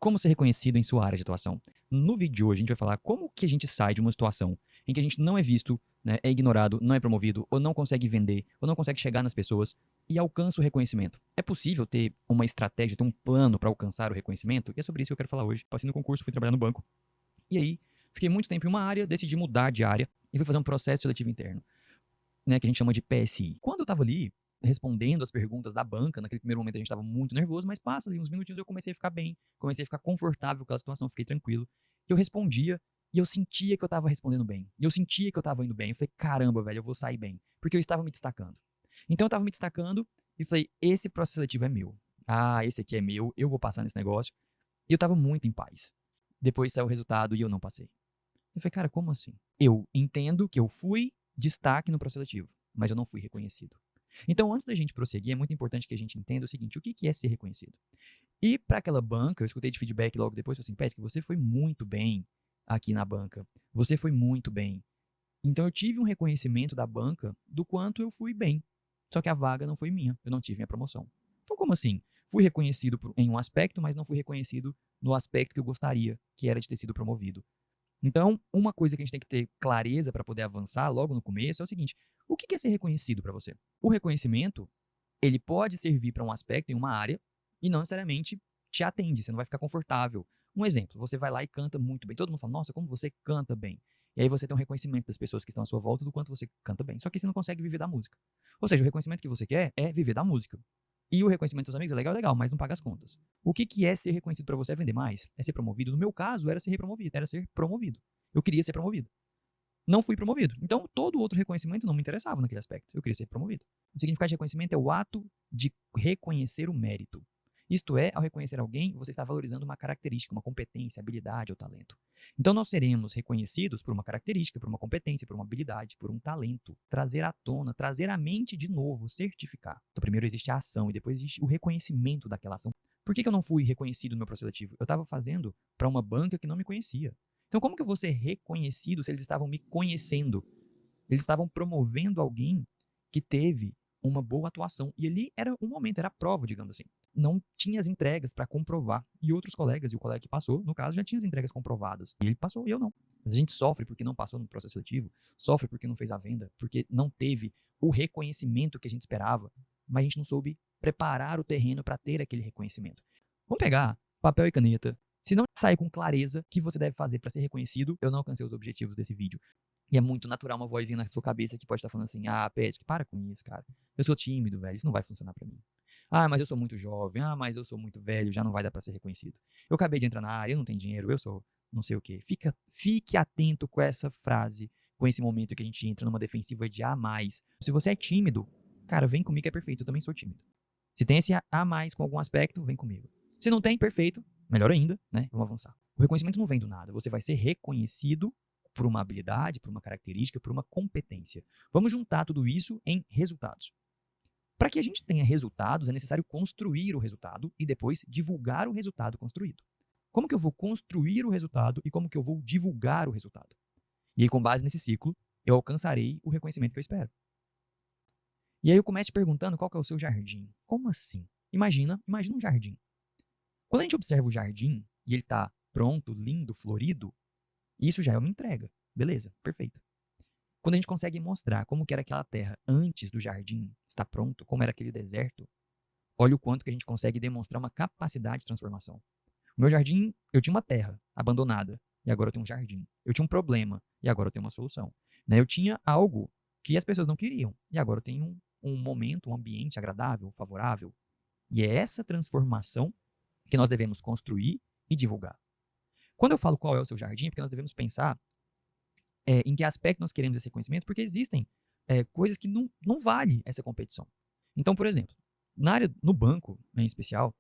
Como ser reconhecido em sua área de atuação. No vídeo de hoje, a gente vai falar como que a gente sai de uma situação em que a gente não é visto, né, é ignorado, não é promovido, ou não consegue vender, ou não consegue chegar nas pessoas e alcança o reconhecimento. É possível ter uma estratégia, ter um plano para alcançar o reconhecimento? E é sobre isso que eu quero falar hoje. Passei no concurso, fui trabalhar no banco. E aí, fiquei muito tempo em uma área, decidi mudar de área e fui fazer um processo seletivo interno, né, que a gente chama de PSI. Quando eu estava ali, respondendo as perguntas da banca, naquele primeiro momento a gente estava muito nervoso, mas passa ali uns minutinhos eu comecei a ficar bem, comecei a ficar confortável com a situação, fiquei tranquilo. Eu respondia e eu sentia que eu estava respondendo bem. E eu sentia que eu estava indo bem. Eu falei, caramba, velho, eu vou sair bem. Porque eu estava me destacando. Então eu estava me destacando e falei, esse processo seletivo é meu. Ah, esse aqui é meu, eu vou passar nesse negócio. E eu estava muito em paz. Depois saiu o resultado e eu não passei. Eu falei, cara, como assim? Eu entendo que eu fui destaque no processo seletivo, mas eu não fui reconhecido. Então, antes da gente prosseguir, é muito importante que a gente entenda o seguinte: o que é ser reconhecido? E para aquela banca, eu escutei de feedback logo depois, assim, Patrick, você foi muito bem aqui na banca. Você foi muito bem. Então, eu tive um reconhecimento da banca do quanto eu fui bem. Só que a vaga não foi minha, eu não tive minha promoção. Então, como assim? Fui reconhecido em um aspecto, mas não fui reconhecido no aspecto que eu gostaria, que era de ter sido promovido. Então, uma coisa que a gente tem que ter clareza para poder avançar logo no começo é o seguinte: o que é ser reconhecido para você? O reconhecimento, ele pode servir para um aspecto em uma área e não necessariamente te atende, você não vai ficar confortável. Um exemplo, você vai lá e canta muito bem. Todo mundo fala, nossa, como você canta bem. E aí você tem um reconhecimento das pessoas que estão à sua volta do quanto você canta bem. Só que você não consegue viver da música. Ou seja, o reconhecimento que você quer é viver da música. E o reconhecimento dos amigos é legal, legal, mas não paga as contas. O que é ser reconhecido para você? É vender mais? É ser promovido? No meu caso, era ser repromovido, era ser promovido. Eu queria ser promovido. Não fui promovido. Então, todo outro reconhecimento não me interessava naquele aspecto. Eu queria ser promovido. O significado de reconhecimento é o ato de reconhecer o mérito. Isto é, ao reconhecer alguém, você está valorizando uma característica, uma competência, habilidade ou talento. Então, nós seremos reconhecidos por uma característica, por uma competência, por uma habilidade, por um talento. Trazer à tona, trazer à mente de novo, certificar. Então, primeiro existe a ação e depois existe o reconhecimento daquela ação. Por que eu não fui reconhecido no meu processo seletivo? Eu estava fazendo para uma banca que não me conhecia. Então, como que eu vou ser reconhecido se eles estavam me conhecendo? Eles estavam promovendo alguém que teve uma boa atuação. E ali era um momento, era a prova, digamos assim. Não tinha as entregas para comprovar. E outros colegas, e o colega que passou, no caso, já tinha as entregas comprovadas. E ele passou e eu não. Mas a gente sofre porque não passou no processo seletivo, sofre porque não fez a venda, porque não teve o reconhecimento que a gente esperava, mas a gente não soube preparar o terreno para ter aquele reconhecimento. Vamos pegar papel e caneta. Se não sair com clareza o que você deve fazer para ser reconhecido, eu não alcancei os objetivos desse vídeo. E é muito natural uma vozinha na sua cabeça que pode estar falando assim: ah, Patrick, para com isso, cara. Eu sou tímido, velho, isso não vai funcionar pra mim. Ah, mas eu sou muito jovem. Ah, mas eu sou muito velho, já não vai dar pra ser reconhecido. Eu acabei de entrar na área, eu não tenho dinheiro, eu sou não sei o quê. Fique atento com essa frase, com esse momento que a gente entra numa defensiva de a mais. Se você é tímido, cara, vem comigo que é perfeito, eu também sou tímido. Se tem esse a mais com algum aspecto, vem comigo. Se não tem, perfeito, melhor ainda, né? Vamos avançar. O reconhecimento não vem do nada, você vai ser reconhecido por uma habilidade, por uma característica, por uma competência. Vamos juntar tudo isso em resultados. Para que a gente tenha resultados, é necessário construir o resultado e depois divulgar o resultado construído. Como que eu vou construir o resultado e como que eu vou divulgar o resultado? E aí, com base nesse ciclo, eu alcançarei o reconhecimento que eu espero. E aí eu começo te perguntando qual que é o seu jardim. Como assim? Imagina um jardim. Quando a gente observa o jardim e ele está pronto, lindo, florido, isso já é uma entrega. Beleza, perfeito. Quando a gente consegue mostrar como que era aquela terra antes do jardim estar pronto, como era aquele deserto, olha o quanto que a gente consegue demonstrar uma capacidade de transformação. O meu jardim, eu tinha uma terra abandonada e agora eu tenho um jardim. Eu tinha um problema e agora eu tenho uma solução. Né? Eu tinha algo que as pessoas não queriam e agora eu tenho um momento, um ambiente agradável, favorável. E é essa transformação que nós devemos construir e divulgar. Quando eu falo qual é o seu jardim, é porque nós devemos pensar em que aspecto nós queremos esse reconhecimento, porque existem coisas que não vale essa competição. Então, por exemplo, na área, no banco, em especial,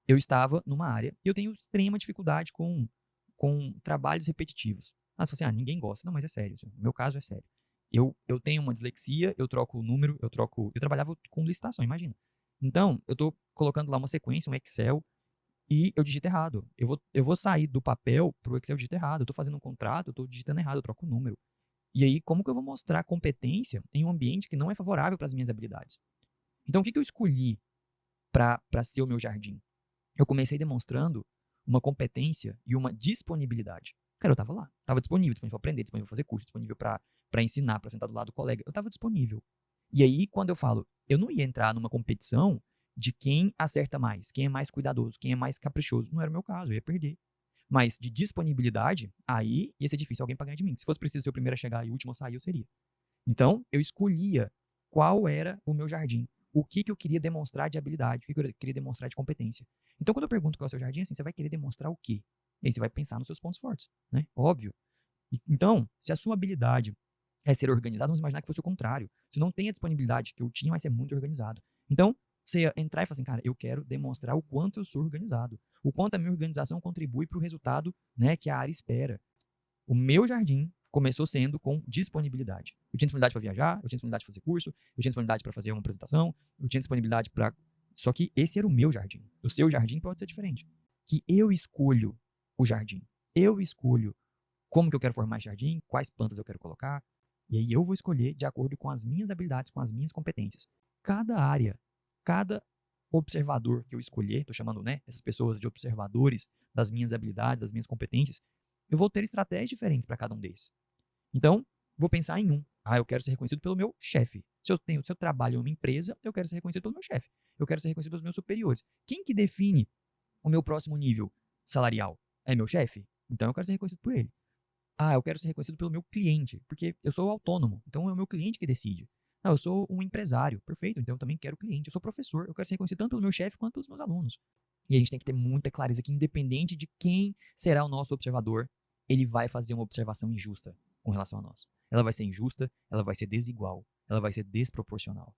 eu estava numa área e eu tenho extrema dificuldade com trabalhos repetitivos. Ah, você fala assim, ninguém gosta. Não, mas é sério, assim, no meu caso é sério. Eu tenho uma dislexia, eu troco o número, eu trabalhava com licitação, imagina. Então, eu estou colocando lá uma sequência, um Excel, e eu digito errado. Eu vou sair do papel para o Excel digito errado. Eu estou fazendo um contrato, eu estou digitando errado, eu troco o número. E aí, como que eu vou mostrar competência em um ambiente que não é favorável para as minhas habilidades? Então, o que eu escolhi para ser o meu jardim? Eu comecei demonstrando uma competência e uma disponibilidade. Cara, eu tava lá, tava disponível pra aprender, disponível pra fazer curso, disponível pra ensinar, pra sentar do lado do colega. Eu tava disponível. E aí, quando eu falo, eu não ia entrar numa competição de quem acerta mais, quem é mais cuidadoso, quem é mais caprichoso. Não era o meu caso, eu ia perder. Mas de disponibilidade, aí ia ser difícil alguém pra ganhar de mim. Se fosse preciso ser o primeiro a chegar e o último a sair, eu seria. Então, eu escolhia qual era o meu jardim. O que eu queria demonstrar de habilidade, o que eu queria demonstrar de competência. Então, quando eu pergunto qual é o seu jardim, assim, você vai querer demonstrar o quê? E aí você vai pensar nos seus pontos fortes, né? Óbvio. Então, se a sua habilidade é ser organizado, vamos imaginar que fosse o contrário. Se não tem a disponibilidade que eu tinha, vai ser muito organizado. Então, você ia entrar e falar assim, cara, eu quero demonstrar o quanto eu sou organizado. O quanto a minha organização contribui para o resultado, né, que a área espera. O meu jardim começou sendo com disponibilidade. Eu tinha disponibilidade para viajar, eu tinha disponibilidade para fazer curso, eu tinha disponibilidade para fazer uma apresentação, eu tinha disponibilidade para. Só que esse era o meu jardim. O seu jardim pode ser diferente. Que eu escolho o jardim. Eu escolho como que eu quero formar esse jardim, quais plantas eu quero colocar, e aí eu vou escolher de acordo com as minhas habilidades, com as minhas competências. Cada área, cada observador que eu escolher, estou chamando, né, essas pessoas de observadores das minhas habilidades, das minhas competências, eu vou ter estratégias diferentes para cada um desses. Então, vou pensar em um. Ah, eu quero ser reconhecido pelo meu chefe. Se eu trabalho em uma empresa, eu quero ser reconhecido pelo meu chefe. Eu quero ser reconhecido pelos meus superiores. Quem que define o meu próximo nível salarial? É meu chefe? Então eu quero ser reconhecido por ele. Ah, eu quero ser reconhecido pelo meu cliente, porque eu sou autônomo, então é o meu cliente que decide. Não, eu sou um empresário, perfeito, então eu também quero cliente. Eu sou professor, eu quero ser reconhecido tanto pelo meu chefe quanto pelos meus alunos. E a gente tem que ter muita clareza que, independente de quem será o nosso observador, ele vai fazer uma observação injusta com relação a nós. Ela vai ser injusta, ela vai ser desigual, ela vai ser desproporcional.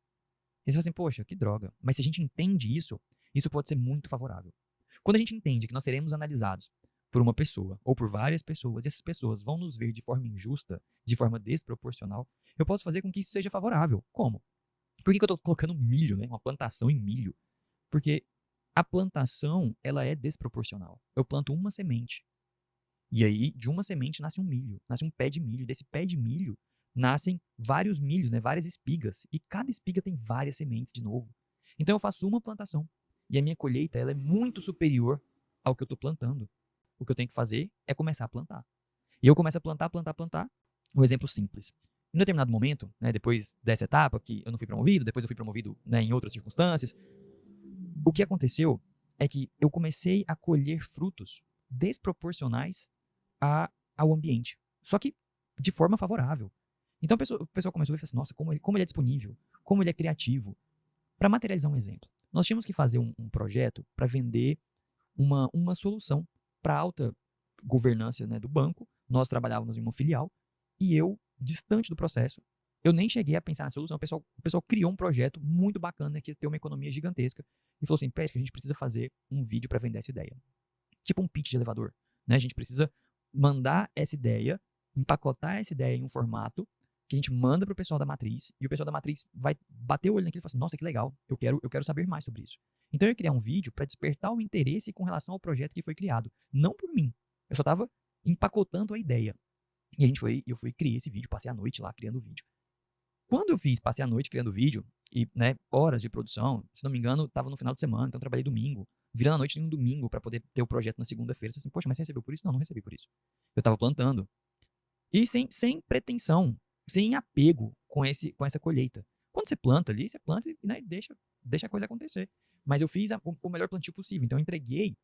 E você fala assim, poxa, que droga. Mas se a gente entende isso, isso pode ser muito favorável. Quando a gente entende que nós seremos analisados por uma pessoa ou por várias pessoas, e essas pessoas vão nos ver de forma injusta, de forma desproporcional, eu posso fazer com que isso seja favorável. Como? Por que eu estou colocando milho, né? Uma plantação em milho? Porque a plantação, ela é desproporcional. Eu planto uma semente. E aí, de uma semente nasce um milho, nasce um pé de milho. Desse pé de milho nascem vários milhos, né? Várias espigas. E cada espiga tem várias sementes de novo. Então eu faço uma plantação. E a minha colheita ela é muito superior ao que eu estou plantando. O que eu tenho que fazer é começar a plantar. E eu começo a plantar, plantar, plantar. Um exemplo simples. Em um determinado momento, né, depois dessa etapa, que eu não fui promovido, depois eu fui promovido, né, em outras circunstâncias, o que aconteceu é que eu comecei a colher frutos desproporcionais ao ambiente. Só que de forma favorável. Então o pessoal começou a ver assim, nossa, como ele é disponível, como ele é criativo. Para materializar um exemplo, nós tínhamos que fazer um projeto para vender uma solução para alta governança, né, do banco. Nós trabalhávamos em uma filial e eu, distante do processo, eu nem cheguei a pensar na solução. O pessoal criou um projeto muito bacana que ia ter uma economia gigantesca e falou assim, Patrick, a gente precisa fazer um vídeo para vender essa ideia. Tipo um pitch de elevador. Né? A gente precisa mandar essa ideia, empacotar essa ideia em um formato que a gente manda para o pessoal da matriz e o pessoal da matriz vai bater o olho naquilo e falar assim, nossa, que legal, eu quero saber mais sobre isso. Então eu ia criar um vídeo para despertar o interesse com relação ao projeto que foi criado, não por mim. Eu só estava empacotando a ideia. E eu fui criar esse vídeo, passei a noite lá criando o vídeo. Quando eu passei a noite criando o vídeo, e, né, horas de produção, se não me engano, estava no final de semana, então eu trabalhei domingo, virando a noite em um domingo para poder ter o projeto na segunda-feira. Você assim, poxa, mas você recebeu por isso? Não, não recebi por isso. Eu estava plantando. E sem pretensão, sem apego com essa colheita. Quando você planta ali, você planta e, né, deixa a coisa acontecer. Mas eu fiz o melhor plantio possível. Então eu entreguei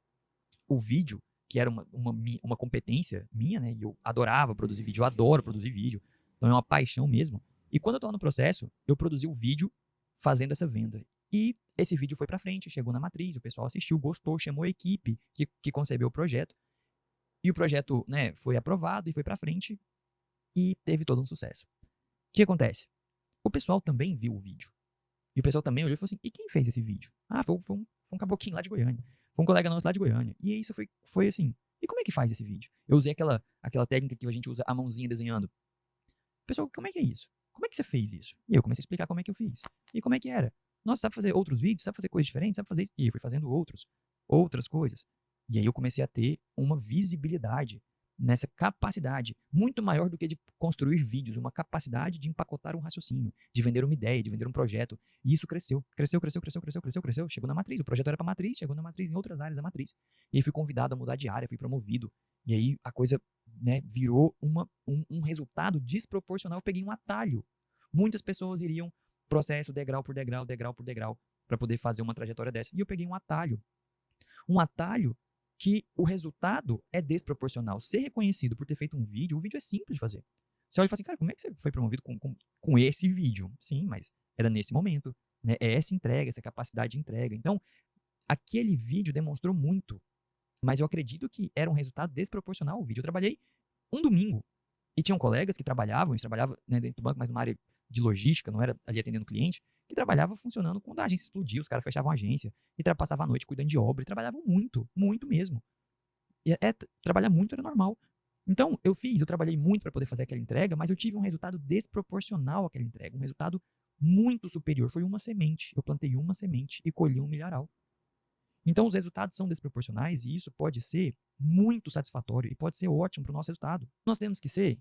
o vídeo, que era uma competência minha, né? E eu adorava produzir vídeo, eu adoro produzir vídeo. Então é uma paixão mesmo. E quando eu estava no processo, eu produzi o vídeo fazendo essa venda. E esse vídeo foi para frente, chegou na matriz, o pessoal assistiu, gostou, chamou a equipe que concebeu o projeto. E o projeto, né, foi aprovado e foi para frente e teve todo um sucesso. O que acontece? O pessoal também viu o vídeo. E o pessoal também olhou e falou assim: e quem fez esse vídeo? Ah, foi um caboclinho lá de Goiânia. Foi um colega nosso lá de Goiânia. E isso foi assim. E como é que faz esse vídeo? Eu usei aquela técnica que a gente usa a mãozinha desenhando. Pessoal, como é que é isso? Como é que você fez isso? E eu comecei a explicar como é que eu fiz. E como é que era? Nossa, sabe fazer outros vídeos? Sabe fazer coisas diferentes? Sabe fazer isso? E eu fui fazendo outras coisas. E aí eu comecei a ter uma visibilidade nessa capacidade, muito maior do que de construir vídeos, uma capacidade de empacotar um raciocínio, de vender uma ideia, de vender um projeto. E isso cresceu, cresceu, cresceu, cresceu, cresceu, cresceu, cresceu. Chegou na matriz, o projeto era para matriz, chegou na matriz, em outras áreas da matriz. E aí fui convidado a mudar de área, fui promovido. E aí a coisa, né, virou um resultado desproporcional. Eu peguei um atalho. Muitas pessoas iriam processo degrau por degrau, degrau por degrau, para poder fazer uma trajetória dessa. E eu peguei um atalho. Um atalho que o resultado é desproporcional. Ser reconhecido por ter feito um vídeo, o vídeo é simples de fazer. Você olha e fala assim, cara, como é que você foi promovido com esse vídeo? Sim, mas era nesse momento. Né? É essa entrega, essa capacidade de entrega. Então, aquele vídeo demonstrou muito, mas eu acredito que era um resultado desproporcional o vídeo. Eu trabalhei um domingo e tinham colegas que trabalhavam, eles trabalhavam, né, dentro do banco, mas numa área de logística, não era ali atendendo cliente, que trabalhava funcionando quando a agência explodia, os caras fechavam a agência e passavam a noite cuidando de obra, e trabalhavam muito, muito mesmo. E trabalhar muito era normal. Então, eu trabalhei muito para poder fazer aquela entrega, mas eu tive um resultado desproporcional àquela entrega, um resultado muito superior. Foi uma semente. Eu plantei uma semente e colhi um milharal. Então, os resultados são desproporcionais e isso pode ser muito satisfatório e pode ser ótimo para o nosso resultado. Nós temos que ser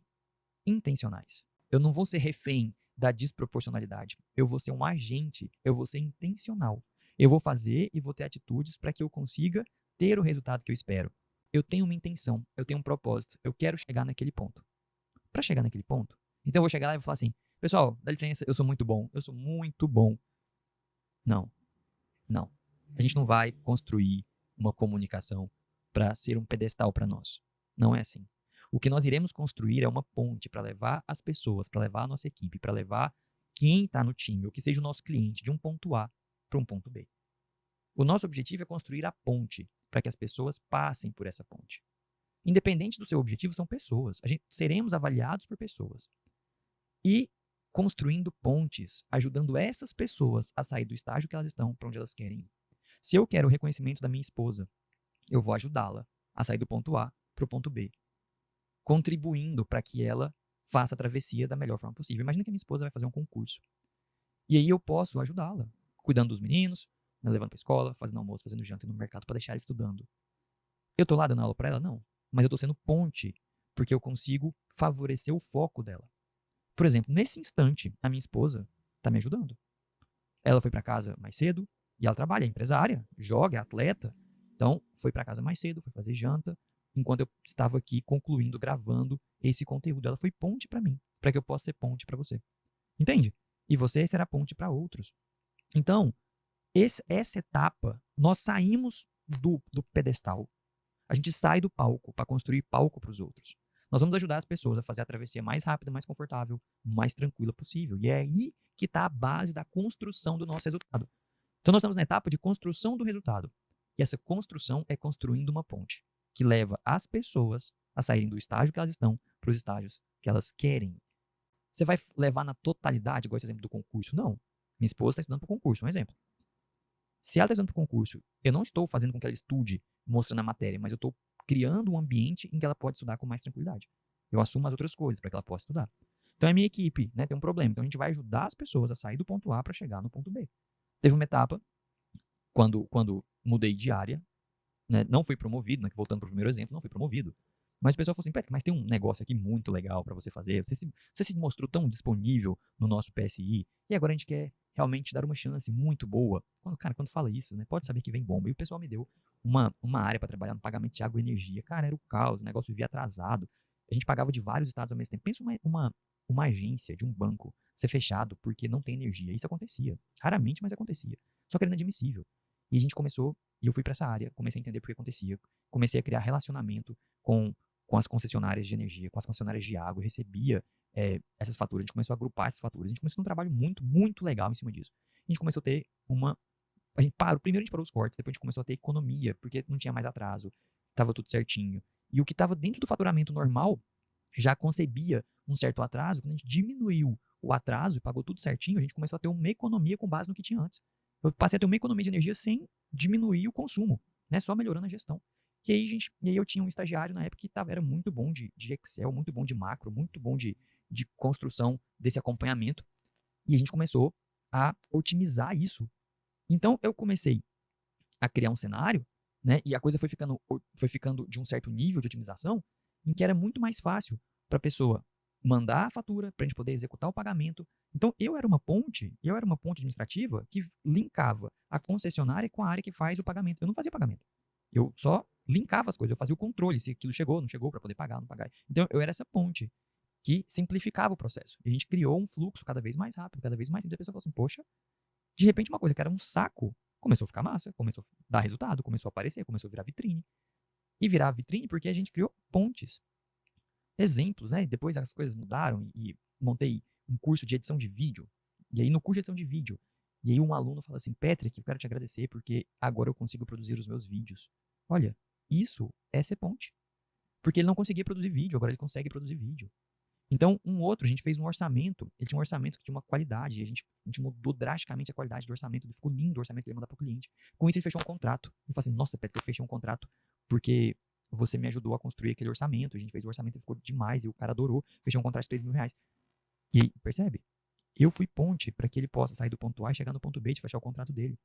intencionais. Eu não vou ser refém da desproporcionalidade. Eu vou ser um agente, eu vou ser intencional. Eu vou fazer e vou ter atitudes para que eu consiga ter o resultado que eu espero. Eu tenho uma intenção, eu tenho um propósito, eu quero chegar naquele ponto. Para chegar naquele ponto, então eu vou chegar lá e vou falar assim, pessoal, dá licença, eu sou muito bom, eu sou muito bom. Não, não. A gente não vai construir uma comunicação para ser um pedestal para nós. Não é assim. O que nós iremos construir é uma ponte para levar as pessoas, para levar a nossa equipe, para levar quem está no time, ou que seja o nosso cliente, de um ponto A para um ponto B. O nosso objetivo é construir a ponte para que as pessoas passem por essa ponte. Independente do seu objetivo, são pessoas. Seremos avaliados por pessoas. E construindo pontes, ajudando essas pessoas a sair do estágio que elas estão para onde elas querem ir. Se eu quero o reconhecimento da minha esposa, eu vou ajudá-la a sair do ponto A para o ponto B, contribuindo para que ela faça a travessia da melhor forma possível. Imagina que a minha esposa vai fazer um concurso. E aí eu posso ajudá-la, cuidando dos meninos, né, levando para a escola, fazendo almoço, fazendo janta no mercado para deixar ela estudando. Eu estou lá dando aula para ela? Não. Mas eu estou sendo ponte, porque eu consigo favorecer o foco dela. Por exemplo, nesse instante, a minha esposa está me ajudando. Ela foi para casa mais cedo e ela trabalha, é empresária, joga, é atleta. Então, foi para casa mais cedo, foi fazer janta, enquanto eu estava aqui concluindo, gravando esse conteúdo. Ela foi ponte para mim, para que eu possa ser ponte para você. Entende? E você será ponte para outros. Então, essa etapa, nós saímos do pedestal. A gente sai do palco para construir palco para os outros. Nós vamos ajudar as pessoas a fazer a travessia mais rápida, mais confortável, mais tranquila possível. E é aí que está a base da construção do nosso resultado. Então, nós estamos na etapa de construção do resultado. E essa construção é construindo uma ponte que leva as pessoas a saírem do estágio que elas estão para os estágios que elas querem. Você vai levar na totalidade, igual esse exemplo do concurso? Não. Minha esposa está estudando para o concurso, um exemplo. Se ela está estudando para o concurso, eu não estou fazendo com que ela estude mostrando a matéria, mas eu estou criando um ambiente em que ela pode estudar com mais tranquilidade. Eu assumo as outras coisas para que ela possa estudar. Então, a minha equipe, né, tem um problema. Então, a gente vai ajudar as pessoas a sair do ponto A para chegar no ponto B. Teve uma etapa, quando mudei de área, né, não fui promovido, né, voltando para o primeiro exemplo, não fui promovido. Mas o pessoal falou assim, Patrick, mas tem um negócio aqui muito legal para você fazer. Você se mostrou tão disponível no nosso PSI e agora a gente quer realmente dar uma chance muito boa. Quando fala isso, né, pode saber que vem bomba. E o pessoal me deu uma área para trabalhar no pagamento de água e energia. Cara, era o caos, o negócio vivia atrasado. A gente pagava de vários estados ao mesmo tempo. Pensa uma agência de um banco ser fechado porque não tem energia. Isso acontecia. Raramente, mas acontecia. Só que era inadmissível. E a gente começou, e eu fui para essa área, comecei a entender por que acontecia. Comecei a criar relacionamento com as concessionárias de energia, com as concessionárias de água, eu recebia essas faturas, a gente começou a agrupar essas faturas, a gente começou a ter um trabalho muito, muito legal em cima disso. A gente começou a ter primeiro a gente parou os cortes, depois a gente começou a ter economia, porque não tinha mais atraso, estava tudo certinho. E o que estava dentro do faturamento normal já concebia um certo atraso, quando a gente diminuiu o atraso e pagou tudo certinho, a gente começou a ter uma economia com base no que tinha antes. Eu passei a ter uma economia de energia sem diminuir o consumo, né? Só melhorando a gestão. E aí eu tinha um estagiário na época que era muito bom de Excel, muito bom de macro, muito bom de construção desse acompanhamento. E a gente começou a otimizar isso. Então eu comecei a criar um cenário, né? E a coisa foi ficando de um certo nível de otimização. em que era muito mais fácil para a pessoa mandar a fatura, para a gente poder executar o pagamento. Então, eu era uma ponte administrativa que linkava a concessionária com a área que faz o pagamento. Eu não fazia pagamento. Eu só linkava as coisas, eu fazia o controle, se aquilo chegou, não chegou, para poder pagar, não pagar. Então, eu era essa ponte que simplificava o processo. E a gente criou um fluxo cada vez mais rápido, cada vez mais simples. A pessoa falou assim, poxa, de repente uma coisa que era um saco começou a ficar massa, começou a dar resultado, começou a aparecer, começou a virar vitrine. E virar vitrine porque a gente criou pontes, exemplos, né? Depois as coisas mudaram e montei um curso de edição de vídeo. E aí no curso de edição de vídeo, e aí um aluno fala assim, Patrick, eu quero te agradecer porque agora eu consigo produzir os meus vídeos. Olha, isso é ser ponte. Porque ele não conseguia produzir vídeo, agora ele consegue produzir vídeo. Então, a gente fez um orçamento, ele tinha um orçamento que tinha uma qualidade, a gente mudou drasticamente a qualidade do orçamento, ficou lindo o orçamento que ele ia mandar para o cliente. Com isso, ele fechou um contrato. Ele falou assim, nossa, Pedro, eu fechei um contrato porque você me ajudou a construir aquele orçamento, a gente fez o orçamento, ficou demais, e o cara adorou, fechou um contrato de R$ 3.000. E aí, percebe? Eu fui ponte para que ele possa sair do ponto A e chegar no ponto B de fechar o contrato dele.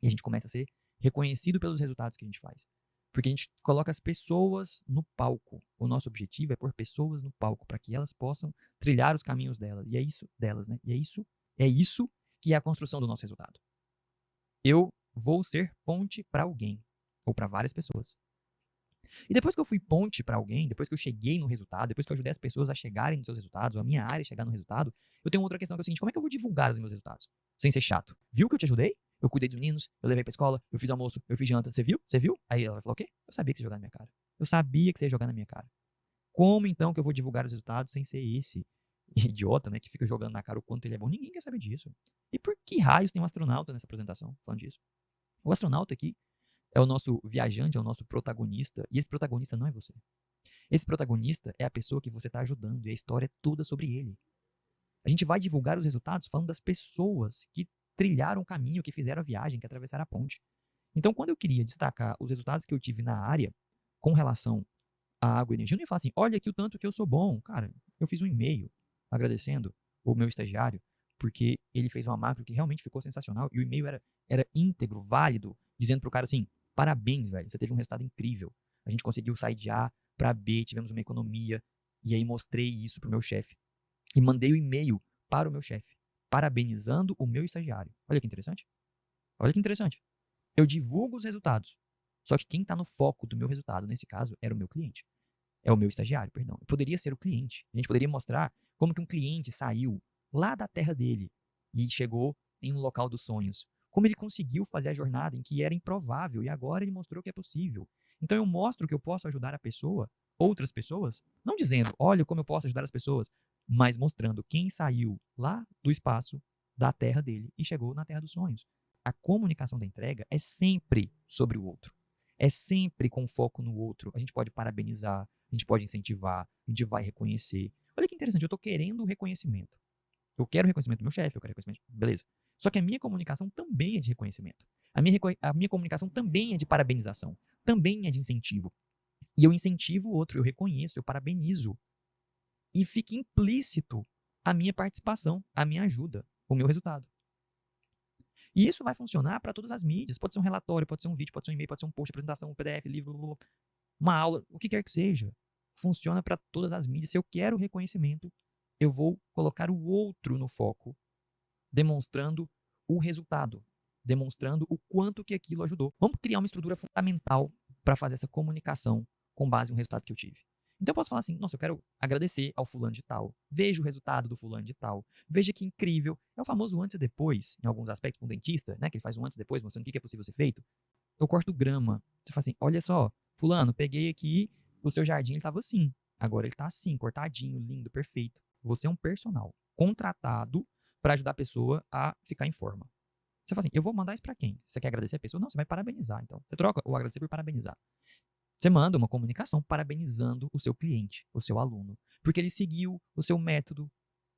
E a gente começa a ser reconhecido pelos resultados que a gente faz. Porque a gente coloca as pessoas no palco. O nosso objetivo é pôr pessoas no palco para que elas possam trilhar os caminhos delas. E é isso delas, né? E é isso que é a construção do nosso resultado. Eu vou ser ponte para alguém ou para várias pessoas. E depois que eu fui ponte para alguém, depois que eu cheguei no resultado, depois que eu ajudei as pessoas a chegarem nos seus resultados, ou a minha área a chegar no resultado, eu tenho outra questão que é o seguinte: como é que eu vou divulgar os meus resultados? Sem ser chato. Viu que eu te ajudei? Eu cuidei dos meninos, eu levei pra escola, eu fiz almoço, eu fiz janta. Você viu? Você viu? Aí ela falou: o quê? Eu sabia que você ia jogar na minha cara. Eu sabia que você ia jogar na minha cara. Como então que eu vou divulgar os resultados sem ser esse idiota, né, que fica jogando na cara o quanto ele é bom? Ninguém quer saber disso. E por que raios tem um astronauta nessa apresentação falando disso? O astronauta aqui é o nosso viajante, é o nosso protagonista, e esse protagonista não é você. Esse protagonista é a pessoa que você está ajudando, e a história é toda sobre ele. A gente vai divulgar os resultados falando das pessoas que trilharam o caminho, que fizeram a viagem, que atravessaram a ponte. Então, quando eu queria destacar os resultados que eu tive na área com relação à água e energia, eu não ia falar assim, olha aqui o tanto que eu sou bom. Cara, eu fiz um e-mail agradecendo o meu estagiário, porque ele fez uma macro que realmente ficou sensacional, e o e-mail era íntegro, válido, dizendo pro cara assim, parabéns, velho, você teve um resultado incrível. A gente conseguiu sair de A para B, tivemos uma economia, e aí mostrei isso pro meu chefe. E mandei o e-mail para o meu chefe, parabenizando o meu estagiário. Olha que interessante. Olha que interessante. Eu divulgo os resultados. Só que quem está no foco do meu resultado, nesse caso, era o meu cliente. É o meu estagiário, perdão. Poderia ser o cliente. A gente poderia mostrar como que um cliente saiu lá da terra dele e chegou em um local dos sonhos. Como ele conseguiu fazer a jornada em que era improvável e agora ele mostrou que é possível. Então eu mostro que eu posso ajudar a pessoa, outras pessoas, não dizendo, olha como eu posso ajudar as pessoas, mas mostrando quem saiu lá do espaço da terra dele e chegou na terra dos sonhos. A comunicação da entrega é sempre sobre o outro. É sempre com foco no outro. A gente pode parabenizar, a gente pode incentivar, a gente vai reconhecer. Olha que interessante, eu estou querendo o reconhecimento. Eu quero o reconhecimento do meu chefe, eu quero reconhecimento. Beleza. Só que a minha comunicação também é de reconhecimento. A minha comunicação também é de parabenização. Também é de incentivo. E eu incentivo o outro, eu reconheço, eu parabenizo. E fica implícito a minha participação, a minha ajuda, o meu resultado. E isso vai funcionar para todas as mídias. Pode ser um relatório, pode ser um vídeo, pode ser um e-mail, pode ser um post, apresentação, um PDF, livro, uma aula, o que quer que seja. Funciona para todas as mídias. Se eu quero reconhecimento, eu vou colocar o outro no foco, demonstrando o resultado, demonstrando o quanto que aquilo ajudou. Vamos criar uma estrutura fundamental para fazer essa comunicação com base no resultado que eu tive. Então eu posso falar assim, nossa, eu quero agradecer ao fulano de tal, veja o resultado do fulano de tal, veja que incrível. É o famoso antes e depois, em alguns aspectos, com o dentista, né, que ele faz um antes e depois, mostrando o que é possível ser feito. Eu corto grama. Você fala assim, olha só, fulano, peguei aqui, o seu jardim ele estava assim, agora ele está assim, cortadinho, lindo, perfeito. Você é um personal contratado para ajudar a pessoa a ficar em forma. Você fala assim, eu vou mandar isso para quem? Você quer agradecer a pessoa? Não, você vai parabenizar, então. Você troca o agradecer por parabenizar. Você manda uma comunicação parabenizando o seu cliente, o seu aluno, porque ele seguiu o seu método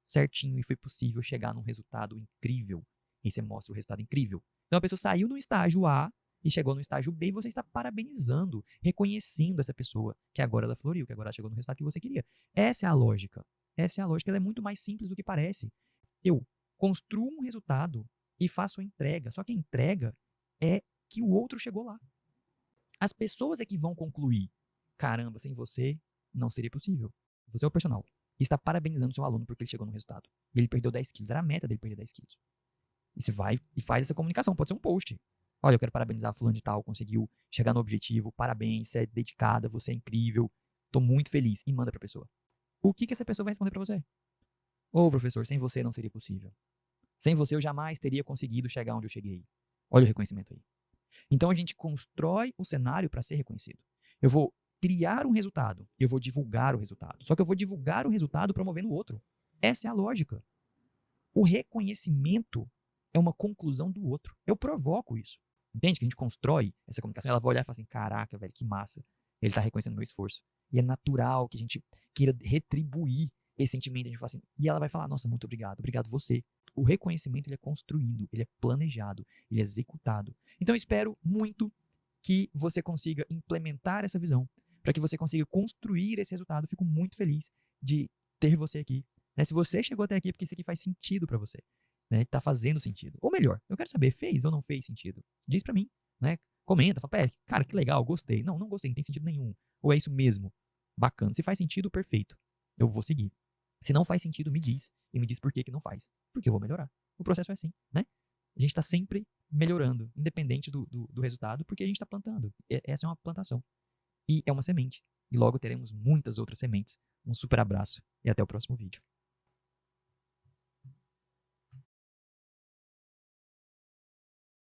certinho e foi possível chegar num resultado incrível. E você mostra o resultado incrível. Então a pessoa saiu no estágio A e chegou no estágio B e você está parabenizando, reconhecendo essa pessoa, que agora ela floriu, que agora ela chegou no resultado que você queria. Essa é a lógica. Essa é a lógica, ela é muito mais simples do que parece. Eu construo um resultado e faço a entrega, só que a entrega é que o outro chegou lá. As pessoas é que vão concluir. Caramba, sem você não seria possível. Você é o personal e está parabenizando o seu aluno porque ele chegou no resultado. E ele perdeu 10 quilos. Era a meta dele perder 10 quilos. E você vai e faz essa comunicação. Pode ser um post. Olha, eu quero parabenizar fulano de tal, conseguiu chegar no objetivo. Parabéns, você é dedicada, você é incrível. Tô muito feliz. E manda pra pessoa. O que essa pessoa vai responder pra você? Ô, professor, sem você não seria possível. Sem você eu jamais teria conseguido chegar onde eu cheguei. Olha o reconhecimento aí. Então a gente constrói o cenário para ser reconhecido. Eu vou criar um resultado, eu vou divulgar o resultado. Só que eu vou divulgar o resultado promovendo o outro. Essa é a lógica. O reconhecimento é uma conclusão do outro. Eu provoco isso. Entende que a gente constrói essa comunicação? Ela vai olhar e falar assim: caraca, velho, que massa. Ele está reconhecendo meu esforço. E é natural que a gente queira retribuir esse sentimento. A gente fala assim, e ela vai falar: nossa, muito obrigado, obrigado você. O reconhecimento ele é construído, ele é planejado, ele é executado. Então eu espero muito que você consiga implementar essa visão, para que você consiga construir esse resultado. Fico muito feliz de ter você aqui. Né? Se você chegou até aqui, é porque isso aqui faz sentido para você. Né? Tá fazendo sentido. Ou melhor, eu quero saber, fez ou não fez sentido? Diz para mim, né? Comenta, fala, cara, que legal, gostei. Não gostei, não tem sentido nenhum. Ou é isso mesmo? Bacana. Se faz sentido, perfeito. Eu vou seguir. Se não faz sentido, me diz. E me diz por que não faz. Porque eu vou melhorar. O processo é assim, né? A gente está sempre melhorando, independente do resultado, porque a gente está plantando. Essa é uma plantação. E é uma semente. E logo teremos muitas outras sementes. Um super abraço e até o próximo vídeo.